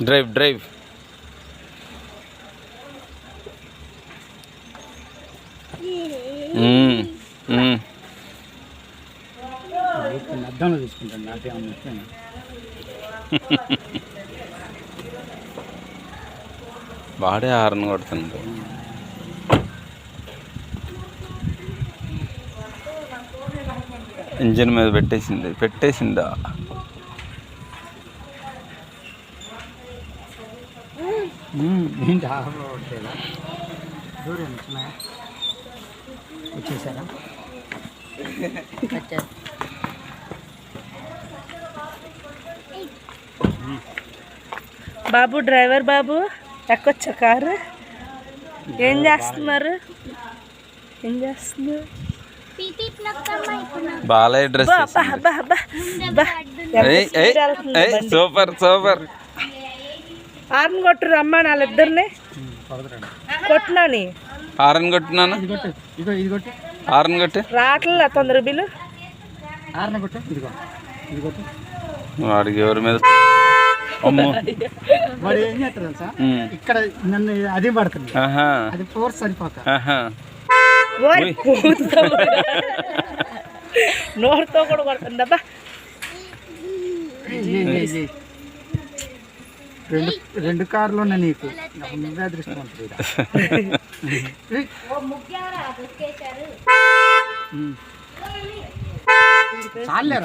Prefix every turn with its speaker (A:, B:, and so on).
A: Drive drive.
B: అద్దంలో తీసుకుంటాను నాకేమన్నా
A: వాడే హార్న్ కొడుతుంది. ఇంజిన్ మీద పెట్టేసిందా?
B: ఏంటి హాఫ్లో వచ్చేదా? దూరం వచ్చేసారా?
C: బాబు డ్రైవర్ బాబు ఎక్కొచ్చా కారు? ఏం చేస్తున్నారు?
A: Balayya dress. Super super.
C: Horn కొట్టురు అమ్మా వాళ్ళిద్దరిని కొట్టినాని.
A: హార్న్ కొట్టినాను. హార్న్ కొట్టి
C: రావట్లే తొందర బిల్లు.
A: వాడికి ఎవరి మీద అమ్మో
B: వాడు ఏం చేస్తారు సార్? ఇక్కడ నన్ను అది పడుతుంది, అది ఫోర్స్ సరిపోక
C: నోరుతో కూడా కొడుతుందబ్బా.
B: రెండు కార్లు ఉన్నాయి నీకు, నువ్వే అదృష్టవంతుడు.
A: చాలు.